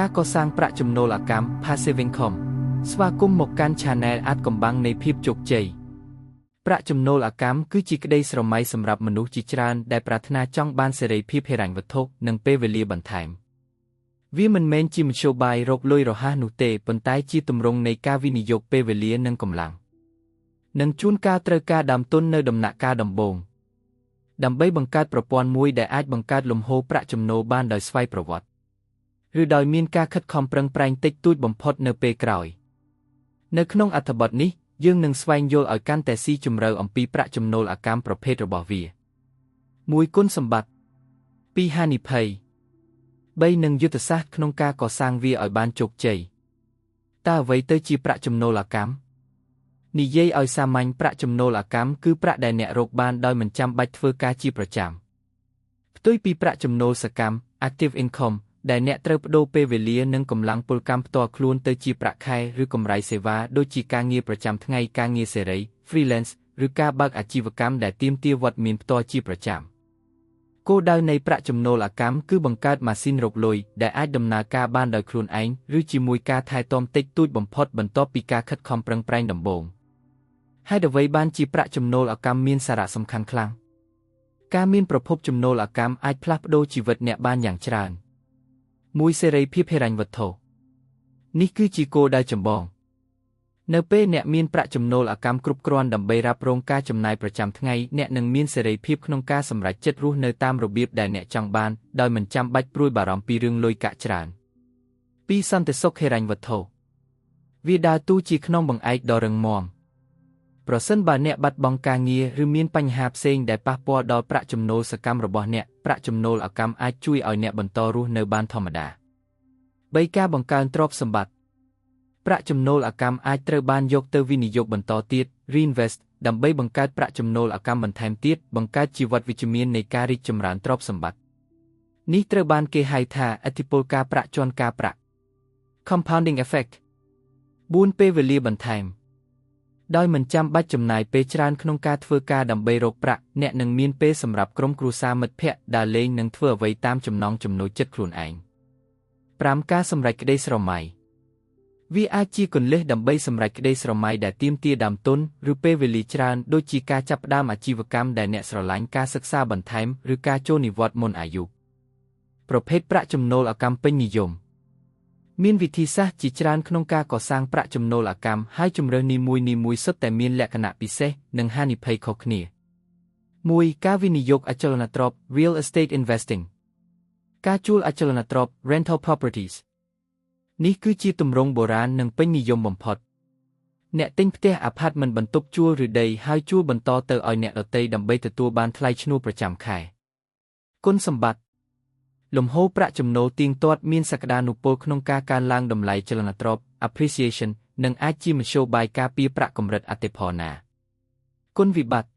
ការកសាងប្រាក់ចំណូលអកម្ម Passive Income ស្វាគមន៍មកកាន់ Channel អាចកំបាំងនៃភាពជោគជ័យប្រាក់ចំណូលអកម្មគឺជាក្តីស្រមៃសម្រាប់មនុស្សជាច្រើនដែលប្រាថ្នាចង់បានសេរីភាពហិរញ្ញវត្ថុនិងពេលវេលាបន្ថែមវាមិនមែនជាមធ្យោបាយរកលុយរហ័សនោះទេប៉ុន្តែជាទម្រង់នៃការវិនិយោគពេលវេលានិងកម្លាំងនិងជួនកាលត្រូវការដើមទុននៅដំណាក់កាលដំបូងដើម្បីបង្កើតប្រព័ន្ធមួយដែលអាចបង្កើតលំហូរប្រាក់ចំណូលបានដោយស្វ័យប្រវត្តិឬដោយមានការខិតខំប្រឹងប្រែងតិចតួចបំផុតនៅពេលក្រោយនៅក្នុងអត្ថបទនេះយើងនឹងស្វែងយល់ឲ្យកាន់តែស៊ីជម្រៅអំពីប្រាក់ចំណូលអកម្មប្រភេទរបស់វា1គុណសម្បត្តិ2ហានិភ័យ3និងយុទ្ធសាស្ត្រក្នុងការកសាងវាឲ្យបានជោគជ័យតើអ្វីទៅជាប្រាក់ចំណូលអកម្មនិយាយឲ្យសាមញ្ញប្រាក់ចំណូលអកម្មគឺប្រាក់ដែលអ្នករកបានដោយមិនចាំបាច់ធ្វើការជាប្រចាំផ្ទុយពីប្រាក់ចំណូលសកម្ម Active Income ដែលអ្នកត្រូវប្តូរពេលវេលានិងកម្លាំងពលកម្មផ្ទាល់ខ្លួនទៅជាប្រាក់ខែឬកម្រៃសេវាដូចជាការងារប្រចាំថ្ងៃការងារសេរី Freelance ឬការបើកអាជីវកម្មដែលទាមទារវត្តមានផ្ទាល់ជាប្រចាំគោលដៅនៃប្រាក់ចំណូលអកម្មគឺបង្កើតម៉ាស៊ីនរកលុយដែលអាចដំណើរការបានដោយខ្លួនឯងឬជាមួយការថែទាំតិចតួចបំផុតបន្ទាប់ពីការខិតខំប្រឹងប្រែងដំបូងហើយអ្វីបានជាប្រាក់ចំណូលអកម្មមានសារៈសំខាន់ខ្លាំងការមានប្រភពចំណូលអកម្មអាចផ្លាស់ប្តូរជីវិតអ្នកបានយ៉ាងច្រើន1សេរីភាពហិរញ្ញវត្ថុនេះគឺជាគោលដៅចម្បងនៅពេលអ្នកមានប្រាក់ចំណូលអកម្មគ្រប់គ្រាន់ដើម្បីរ៉ាប់រងការចំណាយប្រចាំថ្ងៃអ្នកនឹងមានសេរីភាពក្នុងការសម្រេចចិត្តរស់នៅតាមរបៀបដែលអ្នកចង់បានដោយមិនចាំបាច់ព្រួយបារម្ភពីរឿងលុយកាក់ច្រើន2សន្តិសុខហិរញ្ញវត្ថុវាដើរតួជាខ្នងបង្អែកដ៏រឹងមាំប្រសិនបើអ្នកបាត់បង់ការងារឬមានបញ្ហាផ្សេងដែលប៉ះពាល់ដល់ប្រាក់ចំណូលសកម្មរបស់អ្នកប្រាក់ចំណូលអកម្មអាចជួយឲ្យអ្នកបន្តរស់នៅបានធម្មតា3ការបង្កើនទ្រព្យសម្បត្តិប្រាក់ចំណូលអកម្មអាចត្រូវបានយកទៅវិនិយោគបន្តទៀត Reinvest ដើម្បីបង្កើតប្រាក់ចំណូលអកម្មបន្ថែមទៀតបង្កើតជីវិតវិជ្ជមាននៃការរីកចម្រើនទ្រព្យសម្បត្តិនេះត្រូវបានគេហៅថាឥទ្ធិពលការប្រាក់ជាន់ការប្រាក់ Compounding Effect 4ពេលវេលាបន្ថែមដោយមិនចាំបាច់ចំណាយពេលច្រើនក្នុងការធ្វើការដើម្បីរកប្រាក់អ្នកនឹងមានពេលសម្រាប់ក្រុមគ្រួសារមិត្តភ័ក្តិដើរលេងនិងធ្វើអ្វីតាមចំណង់ចំណូលចិត្តខ្លួនឯង5ការសម្រេចក្តីស្រមៃវាអាចជាគន្លឹះដើម្បីសម្រេចក្តីស្រមៃដែលទាមទារដើមទុនឬពេលវេលាច្រើនដូចជាការចាប់ផ្ដើមអាជីវកម្មដែលអ្នកស្រឡាញ់ការសិក្សាបន្ថែមឬការចូលនិវត្តន៍មុនអាយុប្រភេទប្រាក់ចំណូលអកម្មពេញនិយមមានវិធីសាស្ត្រជាច្រើនក្នុងការកសាងប្រាក់ចំណូលអកម្មហើយជម្រើសនីមួយៗសុទ្ធតែមានលក្ខណៈពិសេសនិងហានិភ័យខុសគ្នា1ការវិនិយោគអចលនទ្រព្យ Real Estate Investing ការជួលអចលនទ្រព្យ Rental Properties នេះគឺជាទម្រង់បុរាណនិងពេញនិយមបំផុតអ្នកទិញផ្ទះអាផាតមិនបន្ទប់ជួលឬដីហើយជួលបន្តទៅឲ្យអ្នកដទៃដើម្បីទទួលបានថ្លៃឈ្នួលប្រចាំខែគុណសម្បត្តិលំហូរប្រាក់ចំណូលទៀងទាត់មានសក្តានុពលក្នុងការកើនឡើងតម្លៃចលនាទ្រព្យ appreciation និងអាចជាមធ្យោបាយការពារប្រាក់កម្រិតអតិផរណាគុណវិបត្តិ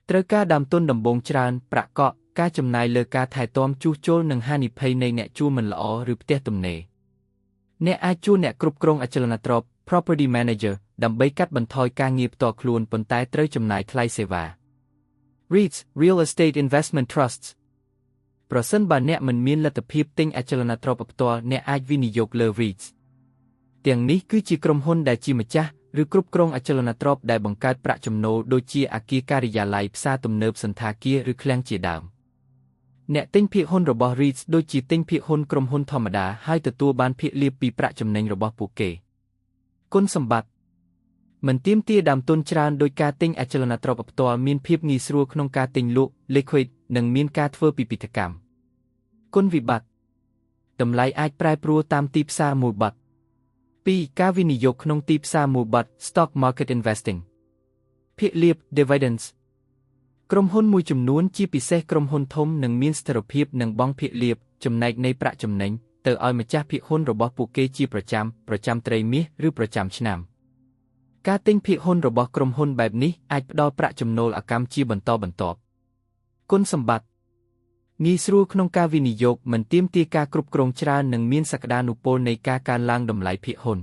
ត្រូវការដើមទុនដំបូងច្រើនប្រាក់កក់ការចំណាយលើការថែទាំជួសជុលនិងហានិភ័យនៃអ្នកជួលមិនល្អឬផ្ទះទំនេរអ្នកអាចជួលអ្នកគ្រប់គ្រងអចលនទ្រព្យ property manager ដើម្បីកាត់បន្ថយការងារផ្ទាល់ខ្លួនប៉ុន្តែត្រូវចំណាយថ្លៃសេវា REITs Real Estate Investment Trustsប្រសិនបើអ្នកមិនមានលទ្ធភាពទិញអចលនទ្រព្យផ្ទាល់អ្នកអាចវិនិយោគលើ REITs ទាំងនេះគឺជាក្រុមហ៊ុនដែលជាម្ចាស់ឬគ្រប់គ្រងអចលនទ្រព្យដែលបង្កើតប្រាក់ចំណូលដូចជាអគារការិយាល័យផ្សារទំនើបសណ្ឋាគារឬឃ្លាំងជាដើមអ្នកទិញភាគហ៊ុនរបស់ REITs ដូចជាទិញភាគហ៊ុនក្រុមហ៊ុនធម្មតាហើយទទួលបានភាគលាភពីប្រាក់ចំណេញរបស់ពួកគេគុណសម្បត្តិមិនទាមទារដើមទុនច្រើនដោយការទិញអចលនទ្រព្យផ្ទាល់មានភាពងាយស្រួលក្នុងការទិញលក់ liquid និងមានការធ្វើពិពិធកម្មគុណវិបត្តិតម្លៃអាចប្រែប្រួលតាមទីផ្សារមូលបត្រ2ការវិនិយោគក្នុងទីផ្សារមូលបត្រ Stock Market Investing ភាគលាភ Dividends ក្រុមហ៊ុនមួយចំនួនជាពិសេសក្រុមហ៊ុនធំនឹងមានស្ថិរភាពនិងបង់ភាគលាភចំណែកនៃប្រាក់ចំណេញទៅឲ្យម្ចាស់ភាគហ៊ុនរបស់ពួកគេជាប្រចាំត្រីមាសឬប្រចាំឆ្នាំការទិញភាគហ៊ុនរបស់ក្រុមហ៊ុនបែបនេះអាចផ្ដល់ប្រាក់ចំណូលអកម្មជាបន្តបន្ទាប់គុណសម្បត្តិងាយស្រួលក្នុងការវិនិយោគមិនទាមទារការគ្រប់គ្រងច្រើននិងមានសក្តានុពលនៃការកើនឡើងតម្លៃភាគហ៊ុន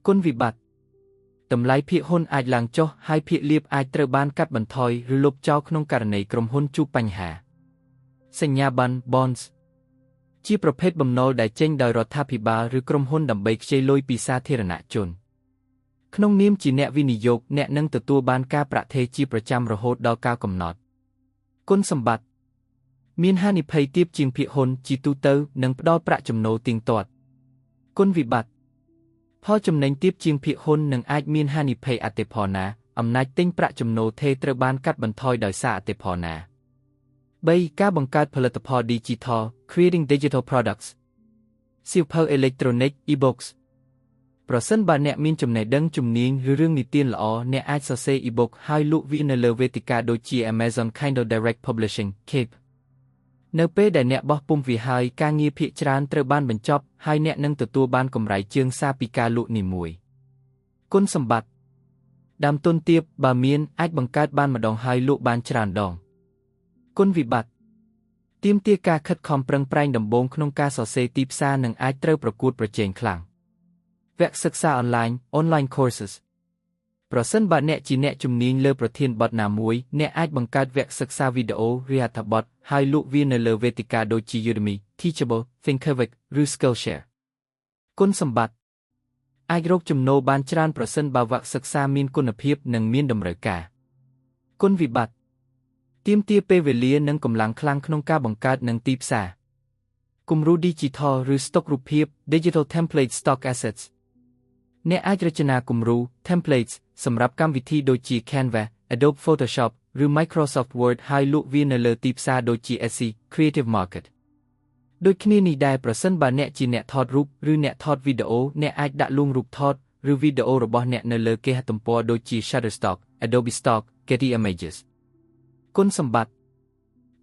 គុណវិបត្តិតម្លៃភាគហ៊ុនអាចឡើងចុះហើយភាគលាភអាចត្រូវបានកាត់បន្ថយឬលុបចោលក្នុងករណីក្រុមហ៊ុនជួបបញ្ហាសញ្ញាប័ណ្ណ bonds ជាប្រភេទបំណុលដែលចេញដោយរដ្ឋាភិបាលឬក្រុមហ៊ុនដើម្បីខ្ចីលុយពីសាធារណជនក្នុងនាមជាអ្នកវិនិយោគអ្នកនឹងទទួលបានការប្រាក់ថេរជាប្រចាំរហូតដល់កាលកំណត់គុណសម្បត្តិមានហានិភ័យទាបជាងភាគហ៊ុនជាទូទៅនិងផ្ដល់ប្រាក់ចំណូលទៀងទាត់គុណវិបត្តិផលចំណេញទាបជាងភាគហ៊ុននឹងអាចមានហានិភ័យអតិផរណាអំណាចទិញប្រាក់ចំណូលថេរត្រូវបានកាត់បន្ថយដោយសារអតិផរណា3ការបង្កើតផលិតផល Digital Creating Digital Products សៀវភៅអេឡិចត្រូនិក e-books ប្រសិនបើអ្នកមានចំណេះដឹងជំនាញឬរឿងនិទានល្អអ្នកអាចសរសេរ e-book ហើយលក់វានៅលើវេទិកាដូចជា Amazon Kindle Direct Publishing Cape នៅពេលដែលអ្នកបោះពុម្ពវាហើយការងារភាគច្រើនត្រូវបានបញ្ចប់ហើយអ្នកនឹងទទួលបានកម្រៃជើងសារពីការលក់នីមួយគុណសម្បត្តិដើមទុនទាបបើមានអាចបង្កើតបានម្ដងហើយលក់បានច្រើនដងគុណវិបត្តិទាមទារការខិតខំប្រឹងប្រែងដំបូងក្នុងការសរសេរទីផ្សារនិងអាចត្រូវប្រកួតប្រជែងខ្លាំងវគ្គសិក្សាអនឡាញ Online Courses ប្រសិនបើអ្នកជាអ្នកជំនាញលើប្រធានបទណាមួយអ្នកអាចបង្កើតវគ្គសិក្សាវីដេអូឬអត្ថបទហើយលក់វានៅលើវេទិកាដូចជា Udemy, Teachable, Thinkific ឬ Skillshare គុណសម្បត្តិអាចរកចំណូលបានច្រើនប្រសិនបើវគ្គសិក្សាមានគុណភាពនិងមានតម្រូវការគុណវិបត្តិទាមទារពេលវេលានិងកម្លាំងខ្លាំងក្នុងការបង្កើតនិងទីផ្សារគំរូ Digital ឬស្តុករូបភាព Digital Template Stock Assets អ្នកអាចរចនាគំរូ Templates សម្រាប់កម្មវិធីដូចជា Canva, Adobe Photoshop ឬ Microsoft Word ហើយលក់វានៅលើទីផ្សារដូចជា Etsy, Creative Market ដូចគ្នានេះដែរប្រសិនបើអ្នកជាអ្នកថតរូបឬអ្នកថតវីដេអូអ្នកអាចដាក់លុងរូបថតឬវីដេអូរបស់អ្នកនៅលើគេហទំព័រដូចជា Shutterstock, Adobe Stock, Getty Images គុណសម្បត្តិ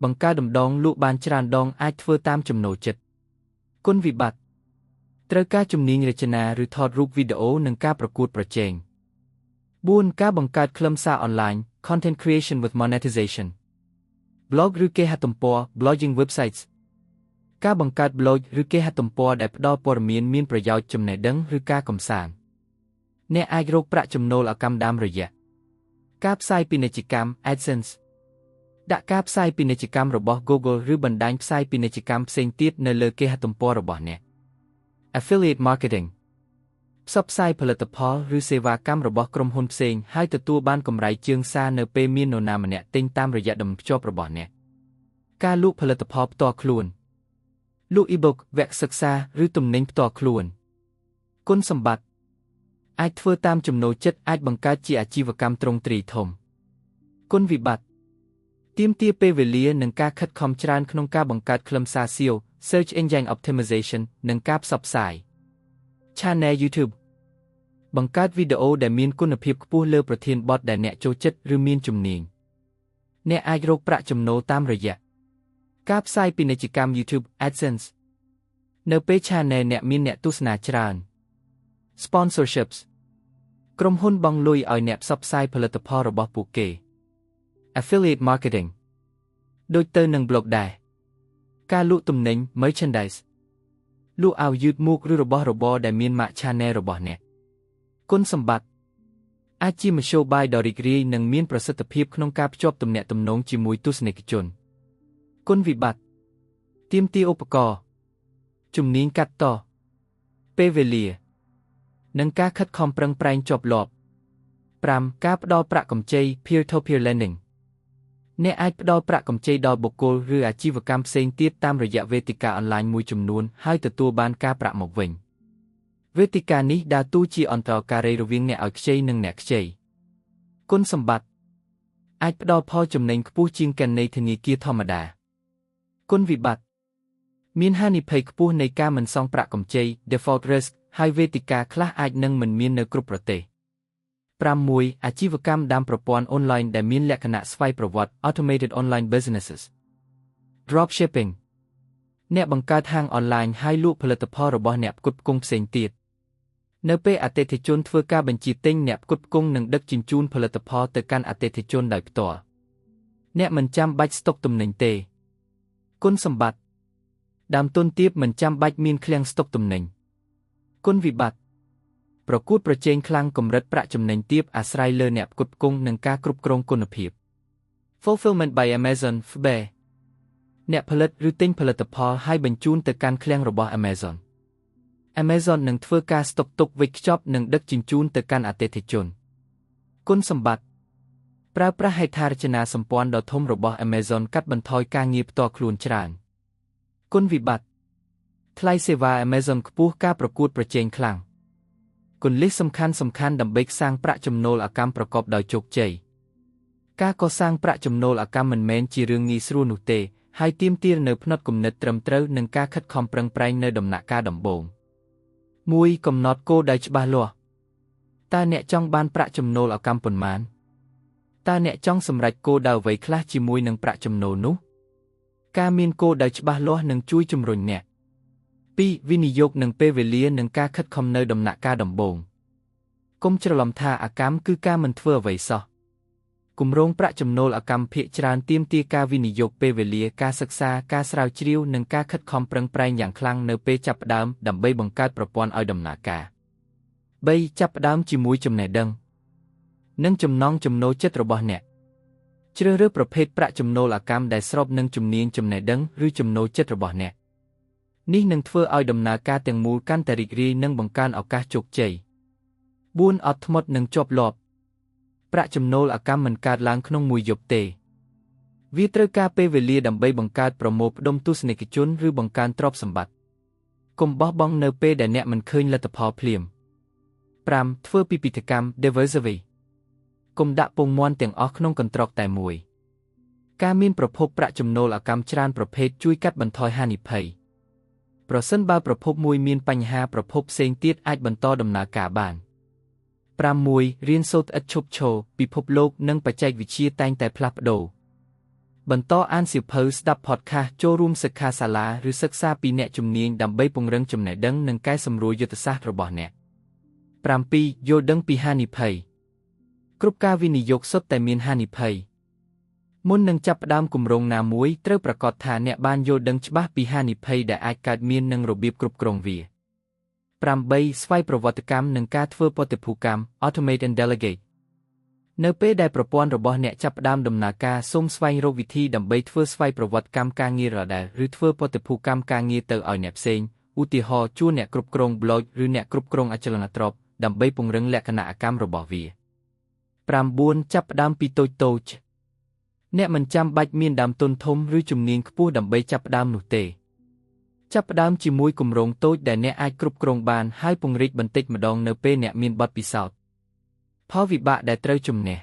បង្កើតដំណងលក់បានច្រើនដងអាចធ្វើតាមចំណូលចិត្តគុណវិបត្តិត្រូវការជំនាញរចនាឬថតរូបវីដេអូនិងការប្រកួតប្រជែង4ការបង្កើតខ្លឹមសារអនឡាញ Content Creation with Monetization Blog ឬគេហទំព័រ Blogging Websites ការបង្កើត blog ឬគេហទំព័រដែលផ្ដល់ព័ត៌មានមានប្រយោជន៍ចំណេះដឹងឬការកម្សាន្តអ្នកអាចរកប្រាក់ចំណូលអកម្មតាមរយៈការផ្សាយពាណិជ្ជកម្ម AdSense ដាក់ការផ្សាយពាណិជ្ជកម្មរបស់ Google ឬបណ្ដាញផ្សាយពាណិជ្ជកម្មផ្សេងទៀតនៅលើគេហទំព័ររបស់អ្នក Affiliate Marketing ផ្សព្វផ្សាយផលិតផលឬសេវាកម្មរបស់ក្រុមហ៊ុនផ្សេងហើយទទួលបានកម្រៃជើងសារនៅពេលមាននរណាម្នាក់ទិញតាមរយៈតំណភ្ជាប់របស់អ្នកការលក់ផលិតផលផ្ទាល់ខ្លួនលក់ e-book វគ្គសិក្សាឬទំនិញផ្ទាល់ខ្លួនគុណសម្បត្តិអាចធ្វើតាមចំណូលចិត្តអាចបង្កើតជាអាជីវកម្មទ្រង់ទ្រាយធំគុណវិបត្តិទាមទារពេលវេលានិងការខិតខំច្រើនក្នុងការបង្កើតខ្លឹមសារ SEO Search Engine Optimization និងការផ្សព្វផ្សាយ Channel YouTube បង្កើតវីដេអូដែលមានគុណភាពខ្ពស់លើប្រធានបទដែលអ្នកចូលចិត្តឬមានជំនាញអ្នកអាចរកប្រាក់ចំណូលតាមរយៈការផ្សាយពាណិជ្ជកម្ម YouTube AdSense នៅពេល Channel អ្នកមានអ្នកទស្សនាច្រើន Sponsorships ក្រុមហ៊ុនបង់លុយឲ្យអ្នកផ្សព្វផ្សាយផលិតផលរបស់ពួកគេ Affiliate Marketing ដូចទៅនឹង blog ដែរការលក់ទំនិញ Merchandise លក់ឲ្យយឺតមួកឬរបស់របរដែលមានម៉ាក Channel របស់អ្នកគុណសម្បត្តិអាចជាមធ្យោបាយដ៏រីករាយនិងមានប្រសិទ្ធភាពក្នុងការភ្ជាប់ទំនាក់ទំនងជាមួយទស្សនិកជនគុណវិបត្តិទាមទារឧបករណ៍ជំនាញកាត់តពេលវេលានិងការខិតខំប្រឹងប្រែងជាប់លាប់5ការផ្ដល់ប្រាក់កម្ចី Peer-to-peer Lending អ្នកអាចផ្ដល់ប្រាក់កម្ចីដល់បុគ្គលឬអាជីវកម្មផ្សេងទៀតតាមរយៈវេទិកាអនឡាញមួយចំនួនហើយទទួលបានការប្រាក់មកវិញវេទិកានេះដើរតួជាអន្តរការីរវាងអ្នកឲ្យខ្ចីនិងអ្នកខ្ចីគុណសម្បត្តិអាចផ្ដល់ផលចំណេញខ្ពស់ជាងគណនីធនាគារធម្មតាគុណវិបត្តិមានហានិភ័យខ្ពស់នៃការមិនសងប្រាក់កម្ចី Default Risk ហើយវេទិកាខ្លះអាចនឹងមិនមាននៅគ្រប់ប្រទេស6អាជីវកម្មតាមប្រព័ន្ធអនឡាញដែលមានលក្ខណៈស្វ័យប្រវត្តិ Automated Online Businesses Dropshipping អ្នកបង្កើតហាងអនឡាញហើយលក់ផលិតផលរបស់អ្នកផ្គត់ផ្គង់ផ្សេងទៀតនៅពេលអតិថិជនធ្វើការបញ្ជាទិញអ្នកផ្គត់ផ្គង់នឹងដឹកជញ្ជូនផលិតផលទៅកាន់អតិថិជនដោយផ្ទាល់អ្នកមិនចាំបាច់ស្តុកទំនិញទេគុណសម្បត្តិដើមទុនទាបមិនចាំបាច់មានឃ្លាំងស្តុកទំនិញគុណវិបត្តិប្រកួតប្រជែងខ្លាំងកម្រិតប្រាក់ចំណេញទាបអាស្រ័យលើអ្នកផ្គត់ផ្គង់និងការគ្រប់គ្រងគុណភាព Fulfillment by Amazon FBA អ្នកផលិតឬទិញផលិតផលហើយបញ្ជូនទៅកាន់ឃ្លាំងរបស់ Amazon Amazon នឹងធ្វើការស្តុកទុកវេចខ្ចប់និងដឹកជញ្ជូនទៅកាន់អតិថិជនគុណសម្បត្តិប្រើប្រាស់ហេដ្ឋារចនាសម្ព័ន្ធដ៏ធំរបស់ Amazon កាត់បន្ថយការងារផ្ទាល់ខ្លួនច្រើនគុណវិបត្តិថ្លៃសេវា Amazon ខ្ពស់ការប្រកួតប្រជែងខ្លាំងគន្លឹះសំខាន់ដើម្បីកសាងប្រាក់ចំណូលអកម្មប្រកបដោយជោគជ័យការកសាងប្រាក់ចំណូលអកម្មមិនមែនជារឿងងាយស្រួលនោះទេហើយទាមទារនូវផ្នត់គំនិតត្រឹមត្រូវនិងការខិតខំប្រឹងប្រែងនៅដំណាក់កាលដំបូង 1. កំណត់គោលដៅច្បាស់លាស់តើអ្នកចង់បានប្រាក់ចំណូលអកម្មប៉ុន្មានតើអ្នកចង់សម្រេចគោលដៅអ្វីខ្លះជាមួយនឹងប្រាក់ចំណូលនោះការមានគោលដៅច្បាស់លាស់នឹងជួយជំរុញអ្នក 2. វិនិយោគនឹងពេលវេលានិងការខិតខំនៅដំណាក់កាលដំបូងកុំច្រឡំថាអកម្មគឺការមិនធ្វើអ្វីសោះគម្រោងប្រាក់ចំណូលអកម្មភាគច្រើនទាមទារការវិនិយោគពេលវេលាការសិក្សាការស្រាវជ្រាវនិងការខិតខំប្រឹងប្រែងយ៉ាងខ្លាំងនៅពេលចាប់ផ្ដើមដើម្បីបង្កើតប្រព័ន្ធឲ្យដំណើរការ 3. ចាប់ផ្ដើមជាមួយចំណេះដឹងនិងចំណង់ចំណូលចិត្តរបស់អ្នកជ្រើសរើសប្រភេទប្រាក់ចំណូលអកម្មដែលស្របនឹងជំនាញចំណេះដឹងឬចំណូលចិត្តរបស់អ្នកនេះនឹងធ្វើឲ្យដំណើរការទាំងមូលកាន់តែរីករាយនិងបង្កើនឱកាសជោគជ័យ 4. អត់ធ្មត់និងជាប់លាប់ប្រាក់ចំណូលអកម្មមិនកើតឡើងក្នុងមួយយប់ទេវាត្រូវការពេលវេលាដើម្បីបង្កើតប្រមូលផ្ដុំទស្សនិកជនឬបង្កើនទ្រព្យសម្បត្តិកុំបោះបង់នៅពេលដែលអ្នកមិនឃើញលទ្ធផលភ្លាម 5. ធ្វើពិពិធកម្ម Diversify កុំដាក់ពងមាន់ទាំងអស់ក្នុងកន្ត្រកតែមួយការមានប្រភពប្រាក់ចំណូលអកម្មច្រើនប្រភេទជួយកាត់បន្ថយហានិភ័យប្រសិនបើប្រភពមួយមានបញ្ហាប្រភពផ្សេងទៀតអាចបន្តដំណើរការបាន 6. រៀនសូត្រឥតឈប់ឈរពិភពលោកនិងបច្ចេកវិទ្យាតែងតែផ្លាស់ប្ដូរបន្តអានសៀវភៅស្ដាប់ podcast ចូលរួមសិក្ខាសាលាឬសិក្សាពីអ្នកជំនាញដើម្បីពង្រឹងចំណេះដឹងនិងកែសម្រួលយុទ្ធសាស្ត្ររបស់អ្នក 7. យល់ដឹងពីហានិភ័យគ្រប់ការវិនិយោគសុទ្ធតែមានហានិភ័យមុននឹងចាប់ផ្ដើមគម្រោងណាមួយត្រូវប្រាកដថាអ្នកបានយល់ដឹងច្បាស់ពីហានិភ័យដែលអាចកើតមាននិងរបៀបគ្រប់គ្រងវា 8. ស្វ័យប្រវត្តិកម្មនិងការធ្វើបទិភូកម្ម Automate and Delegate នៅពេលដែលប្រព័ន្ធរបស់អ្នកចាប់ផ្ដើមដំណើរការសូមស្វែងរកវិធីដើម្បីធ្វើស្វ័យប្រវត្តិកម្មការងាររដែលឬធ្វើបទិភូកម្មការងារទៅឲ្យអ្នកផ្សេងឧទាហរណ៍ជួលអ្នកគ្រប់គ្រង blog ឬអ្នកគ្រប់គ្រងអចលនទ្រព្យដើម្បីពង្រឹងលក្ខណៈកម្មរបស់វា 9. ចាប់ផ្ដើមពីតូចអ្នកមិនចាំបាច់មានដើមទុនធំឬជំនាញខ្ពស់ដើម្បីចាប់ផ្ដើមនោះទេចាប់ផ្ដើមជាមួយគម្រោងតូចដែលអ្នកអាចគ្រប់គ្រងបានហើយពង្រីកបន្តិចម្ដងនៅពេលអ្នកមានបទពិសោធន៍ផលវិបាកដែលត្រូវជំនះ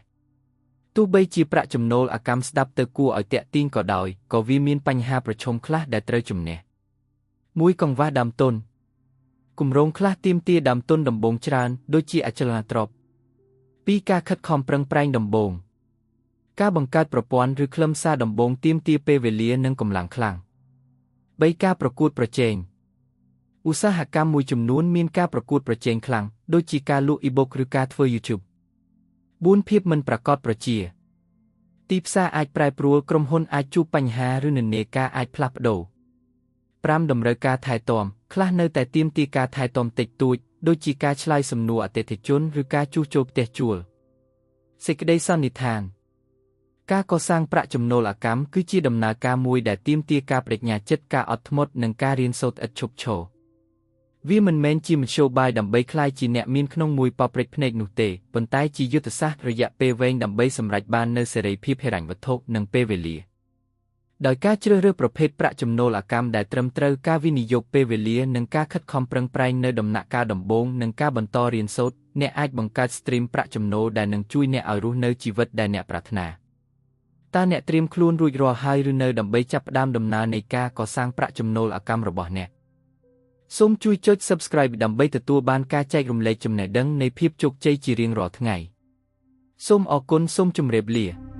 ទោះបីជាប្រាក់ចំណូលអកម្មស្ដាប់ទៅគួរឲ្យទាក់ទាញក៏ដោយក៏វាមានបញ្ហាប្រឈមខ្លះដែលត្រូវជំនះ 1. កង្វះដើមទុនគម្រោងខ្លះទាមទារដើមទុនដំបូងច្រើនដូចជាអចលនទ្រព្យ 2. ការខិតខំប្រឹងប្រែងដំបូងការបង្កើតប្រព័ន្ធឬខ្លឹមសារដំបូងទាមទារពេលវេលានិងកម្លាំងខ្លាំង 3. ការប្រកួតប្រជែងឧស្សាហកម្មមួយចំនួនមានការប្រកួតប្រជែងខ្លាំងដូចជាការលក់ e-book ឬការធ្វើ YouTube 4. ភាពមិនប្រាកដប្រជាទីផ្សារអាចប្រែប្រួលក្រុមហ៊ុនអាចជួបបញ្ហាឬនិន្នាការអាចផ្លាស់ប្ដូរ 5. តម្រូវការថែទាំខ្លះនៅតែទាមទារការថែទាំតិចតួចដូចជាការឆ្លើយសំណួរអតិថិជនឬការជួសជុលផ្ទះជួលសេចក្តីសន្និដ្ឋានការកសាងប្រាក់ចំណូលអកម្មគឺជាដំណើរការមួយដែលទាមទារការប្តេជ្ញាចិត្តការអត់ធ្មត់និងការរៀនសូត្រឥតឈប់ឈរវាមិនមែនជាមធ្យោបាយដើម្បីក្លាយជាអ្នកមានក្នុងមួយប៉ព្រិចភ្នែកនោះទេប៉ុន្តែជាយុទ្ធសាស្ត្ររយៈពេលវែងដើម្បីសម្រេចបាននូវសេរីភាពហិរញ្ញវត្ថុនិងពេលវេលាដោយការជ្រើសរើសប្រភេទប្រាក់ចំណូលអកម្មដែលត្រឹមត្រូវការវិនិយោគពេលវេលានិងការខិតខំប្រឹងប្រែងនៅដំណាក់កាលដំបូងនិងការបន្តរៀនសូត្រអ្នកអាចបង្កើតស្ទ្រីមប្រាក់ចំណូលដែលនឹងជួយអ្នកឲ្យរស់នៅជីវិតដែលអ្នកប្រាថ្នាតើអ្នកត្រៀមខ្លួនរួចរាល់ហើយឬនៅដើម្បីចាប់ផ្ដើមដំណើរនៃការកសាងប្រាក់ចំណូលអកម្មរបស់អ្នកសូមជួយចុច Subscribe ដើម្បីទទួលបានការចែករំលែកចំណេះដឹងនៃភាពជោគជ័យជារៀងរាល់ថ្ងៃសូមអរគុណសូមជម្រាបលា